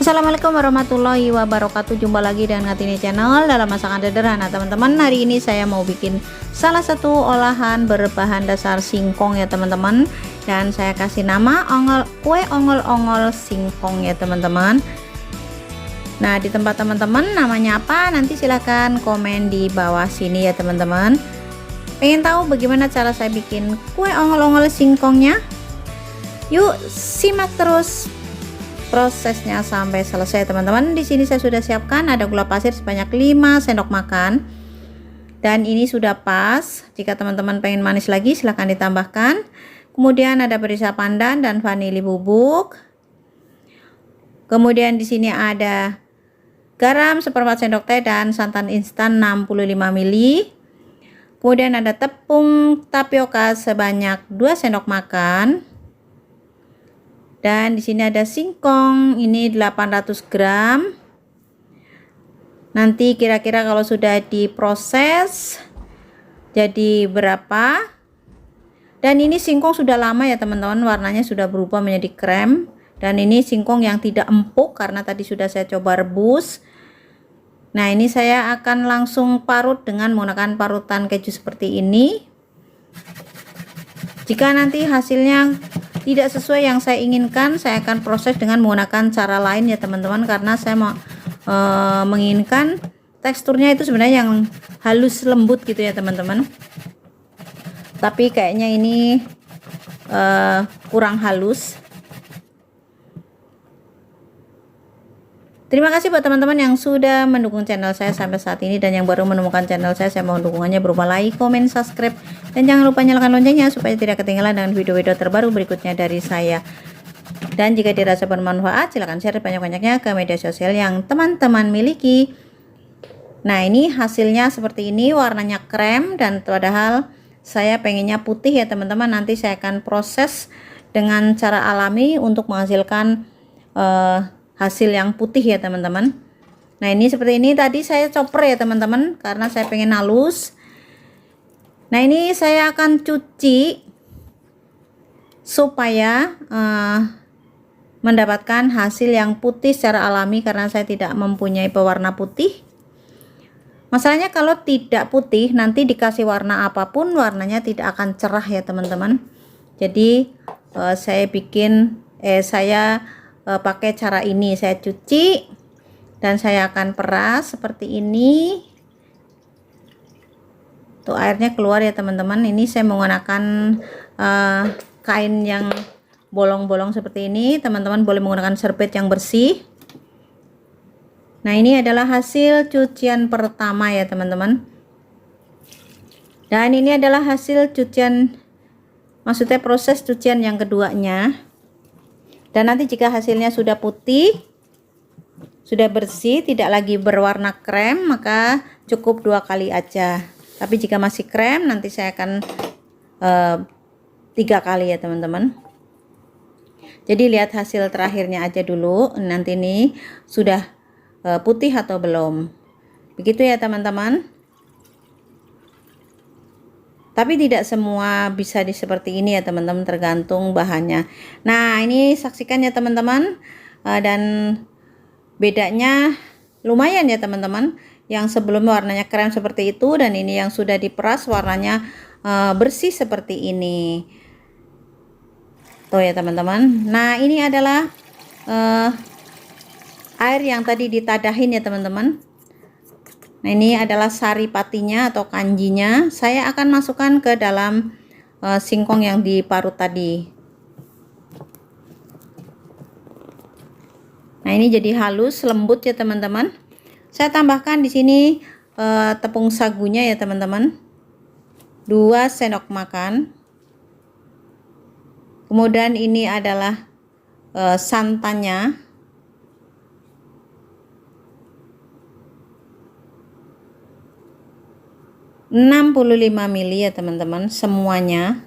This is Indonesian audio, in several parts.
Assalamualaikum warahmatullahi wabarakatuh. Jumpa lagi dengan Ngatini Channel dalam masakan sederhana teman-teman. Hari ini saya mau bikin salah satu olahan berbahan dasar singkong ya teman-teman. Dan saya kasih nama kue ongol-ongol singkong ya teman-teman. Nah, di tempat teman-teman namanya apa? Nanti silahkan komen di bawah sini ya teman-teman. Pengen tahu bagaimana cara saya bikin kue ongol-ongol singkongnya? Yuk simak terus prosesnya sampai selesai teman-teman. Di sini saya sudah siapkan ada gula pasir sebanyak 5 sendok makan. Dan ini sudah pas. Jika teman-teman pengen manis lagi silahkan ditambahkan. Kemudian ada perisa pandan dan vanili bubuk. Kemudian di sini ada garam 1/4 sendok teh dan santan instan 65 ml. Kemudian ada tepung tapioka sebanyak 2 sendok makan. Dan di sini ada singkong, ini 800 gram. Nanti kira-kira kalau sudah diproses jadi berapa? Dan ini singkong sudah lama ya teman-teman, warnanya sudah berubah menjadi krem. Dan ini singkong yang tidak empuk karena tadi sudah saya coba rebus. Nah, ini saya akan langsung parut dengan menggunakan parutan keju seperti ini. Jika nanti hasilnya tidak sesuai yang saya inginkan, saya akan proses dengan menggunakan cara lain ya teman-teman, karena saya mau menginginkan teksturnya itu sebenarnya yang halus lembut gitu ya teman-teman. Tapi kayaknya ini kurang halus. Terima kasih buat teman-teman yang sudah mendukung channel saya sampai saat ini, dan yang baru menemukan channel saya mohon dukungannya berupa like, komen, subscribe, dan jangan lupa nyalakan loncengnya supaya tidak ketinggalan dengan video-video terbaru berikutnya dari saya. Dan jika dirasa bermanfaat silahkan share banyak-banyaknya ke media sosial yang teman-teman miliki. Nah, ini hasilnya seperti ini, warnanya krem dan padahal saya pengennya putih ya teman-teman. Nanti saya akan proses dengan cara alami untuk menghasilkan hasil yang putih ya teman-teman. Nah, ini seperti ini, tadi saya chopper ya teman-teman karena saya pengen halus. Nah, ini saya akan cuci supaya mendapatkan hasil yang putih secara alami, karena saya tidak mempunyai pewarna putih. Masalahnya kalau tidak putih nanti dikasih warna apapun warnanya tidak akan cerah ya teman-teman. Jadi saya pakai cara ini, saya cuci dan saya akan peras seperti ini. Tuh airnya keluar ya teman-teman. Ini saya menggunakan kain yang bolong-bolong seperti ini. Teman-teman boleh menggunakan serbet yang bersih. Nah, ini adalah hasil cucian pertama ya teman-teman. Dan ini adalah hasil cucian, maksudnya proses cucian yang keduanya. Dan nanti jika hasilnya sudah putih, sudah bersih, tidak lagi berwarna krem, maka cukup 2 kali aja. Tapi jika masih krem, nanti saya akan 3 kali ya teman-teman. Jadi lihat hasil terakhirnya aja dulu, nanti ini sudah putih atau belum. Begitu ya teman-teman. Tapi tidak semua bisa seperti ini ya teman-teman, tergantung bahannya. Nah, ini saksikan ya teman-teman, dan bedanya lumayan ya teman-teman. Yang sebelumnya warnanya krem seperti itu, dan ini yang sudah diperas warnanya bersih seperti ini. Tuh ya teman-teman. Nah, ini adalah air yang tadi ditadahin ya teman-teman. Nah, ini adalah sari patinya atau kanjinya. Saya akan masukkan ke dalam singkong yang diparut tadi. Nah, ini jadi halus, lembut ya teman-teman. Saya tambahkan di sini tepung sagunya ya teman-teman. 2 sendok makan. Kemudian ini adalah santannya. 65 ml ya teman-teman semuanya.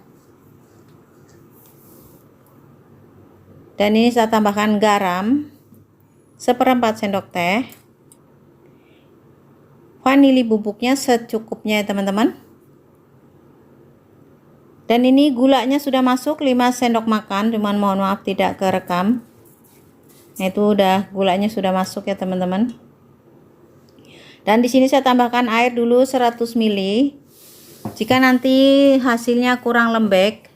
Dan ini saya tambahkan garam 1/4 sendok teh. Vanili bubuknya secukupnya ya teman-teman. Dan ini gulanya sudah masuk 5 sendok makan, cuman mohon maaf tidak kerekam. Nah, itu udah gulanya sudah masuk ya teman-teman. Dan di sini saya tambahkan air dulu 100 ml. Jika nanti hasilnya kurang lembek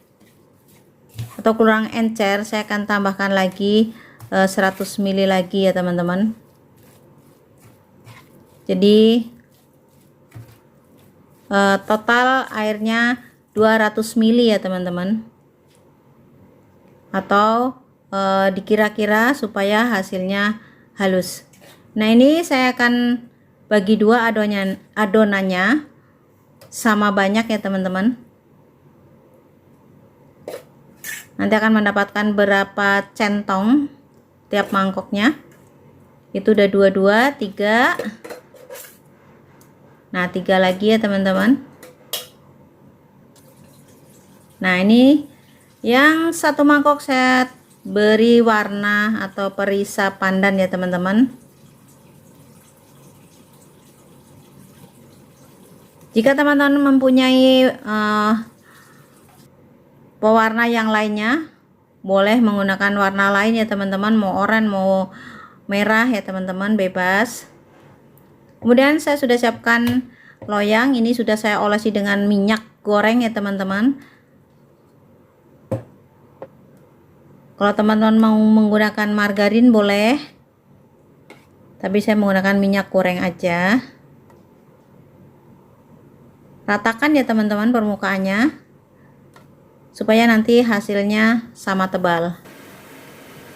atau kurang encer, saya akan tambahkan lagi 100 ml lagi ya teman-teman. Jadi total airnya 200 ml ya teman-teman, atau dikira-kira supaya hasilnya halus. Nah, ini saya akan bagi dua adonannya sama banyak ya teman-teman. Nanti akan mendapatkan berapa centong tiap mangkoknya. Itu udah 2, 3. Nah, 3 lagi ya teman-teman. Nah, ini yang satu mangkok saya beri warna atau perisa pandan ya teman-teman. Jika teman-teman mempunyai pewarna yang lainnya, boleh menggunakan warna lain ya teman-teman, mau oranye mau merah ya teman-teman, bebas. Kemudian saya sudah siapkan loyang, ini sudah saya olesi dengan minyak goreng ya teman-teman. Kalau teman-teman mau menggunakan margarin boleh, tapi saya menggunakan minyak goreng aja. Ratakan ya teman-teman permukaannya, supaya nanti hasilnya sama tebal.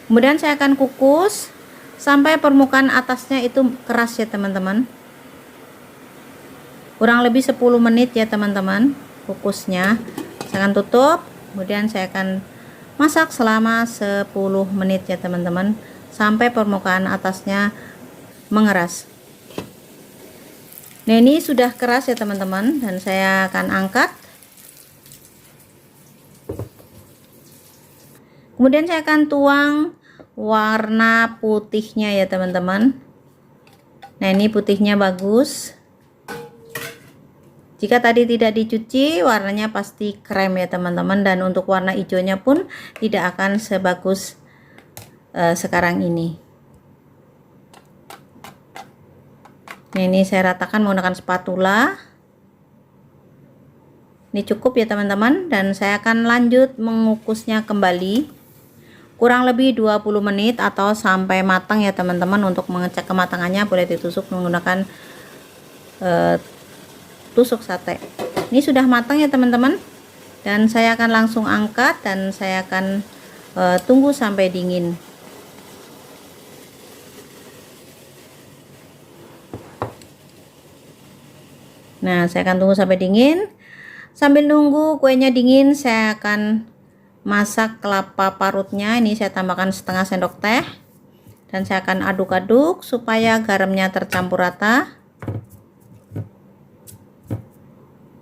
Kemudian saya akan kukus sampai permukaan atasnya itu keras ya teman-teman. Kurang lebih 10 menit ya teman-teman kukusnya. Saya akan tutup, kemudian saya akan masak selama 10 menit ya teman-teman, sampai permukaan atasnya mengeras. Nah, ini sudah keras ya teman-teman, dan saya akan angkat. Kemudian saya akan tuang warna putihnya ya teman-teman. Nah, ini putihnya bagus. Jika tadi tidak dicuci, warnanya pasti krem ya teman-teman, dan untuk warna hijaunya pun tidak akan sebagus sekarang ini. Nah, ini saya ratakan menggunakan spatula. Ini cukup ya teman-teman, dan saya akan lanjut mengukusnya kembali kurang lebih 20 menit atau sampai matang ya teman-teman. Untuk mengecek kematangannya boleh ditusuk menggunakan tusuk sate. Ini sudah matang ya teman-teman, dan saya akan langsung angkat dan saya akan tunggu sampai dingin. Nah, saya akan tunggu sampai dingin. Sambil nunggu kuenya dingin, saya akan masak kelapa parutnya. Ini saya tambahkan setengah sendok teh, dan saya akan aduk-aduk supaya garamnya tercampur rata.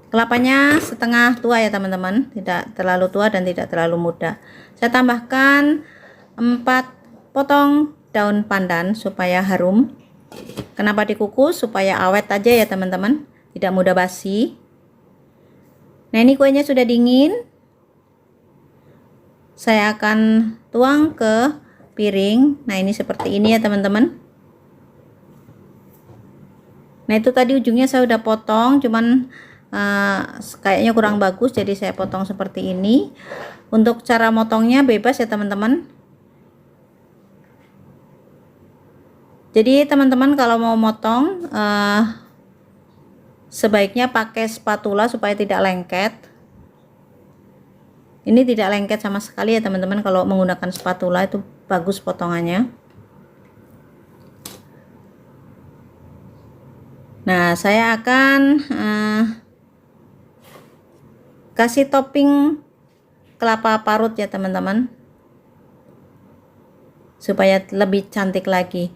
Kelapanya setengah tua ya teman-teman, tidak terlalu tua dan tidak terlalu muda. Saya tambahkan 4 potong daun pandan supaya harum. Kenapa dikukus? Supaya awet aja ya teman-teman, tidak mudah basi. Nah, ini kuenya sudah dingin. Saya akan tuang ke piring. Nah, ini seperti ini ya teman-teman. Nah, itu tadi ujungnya saya udah potong, cuman kayaknya kurang bagus, jadi saya potong seperti ini. Untuk cara motongnya bebas ya teman-teman. Jadi teman-teman kalau mau motong sebaiknya pakai spatula supaya tidak lengket. Ini tidak lengket sama sekali ya teman-teman, kalau menggunakan spatula itu bagus potongannya. Nah, saya akan kasih topping kelapa parut ya teman-teman, supaya lebih cantik lagi.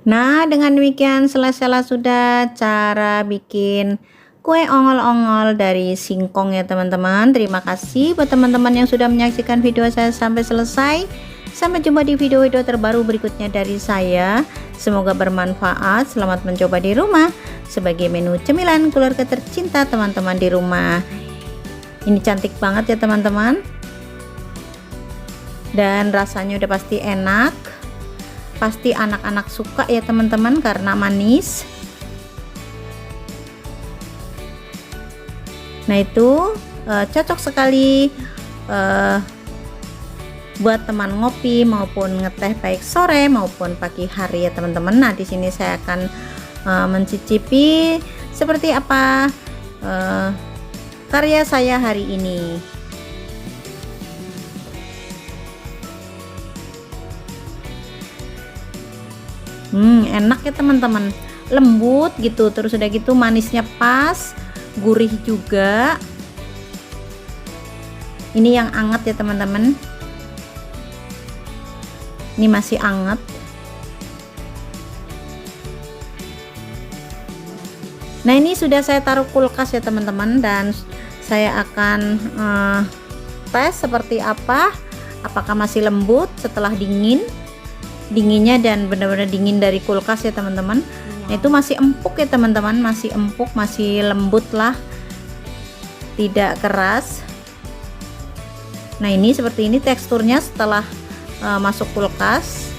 Nah, dengan demikian selesai sudah cara bikin kue ongol-ongol dari singkong ya teman-teman. Terima kasih buat teman-teman yang sudah menyaksikan video saya sampai selesai. Sampai jumpa di video-video terbaru berikutnya dari saya. Semoga bermanfaat. Selamat mencoba di rumah sebagai menu cemilan keluarga tercinta teman-teman di rumah. Ini cantik banget ya teman-teman, dan rasanya udah pasti enak. pasti anak-anak suka ya teman-teman karena manis. Nah itu cocok sekali buat teman ngopi maupun ngeteh baik sore maupun pagi hari ya teman-teman. Nah di sini saya akan mencicipi seperti apa karya saya hari ini. Enak ya teman-teman, lembut gitu, terus udah gitu manisnya pas, gurih juga. Ini yang anget ya teman-teman, ini masih anget. Nah ini sudah saya taruh kulkas ya teman-teman, dan saya akan tes seperti apa, apakah masih lembut setelah dinginnya dan benar-benar dingin dari kulkas ya teman-teman. Nah itu masih empuk ya teman-teman, masih empuk, masih lembut lah, tidak keras. Nah ini seperti ini teksturnya setelah masuk kulkas.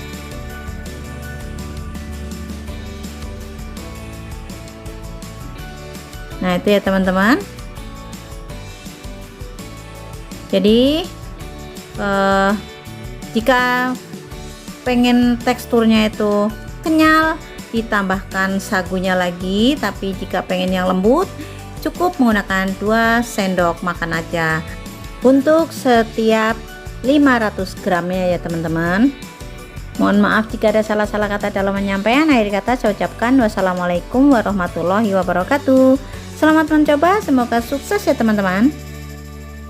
Nah itu ya teman-teman. Jadi jika pengen teksturnya itu kenyal, ditambahkan sagunya lagi. Tapi jika pengen yang lembut, cukup menggunakan 2 sendok makan aja untuk setiap 500 gramnya ya teman-teman. Mohon maaf jika ada salah-salah kata dalam menyampaikan. Akhir kata saya ucapkan wassalamualaikum warahmatullahi wabarakatuh. Selamat mencoba, semoga sukses ya teman-teman.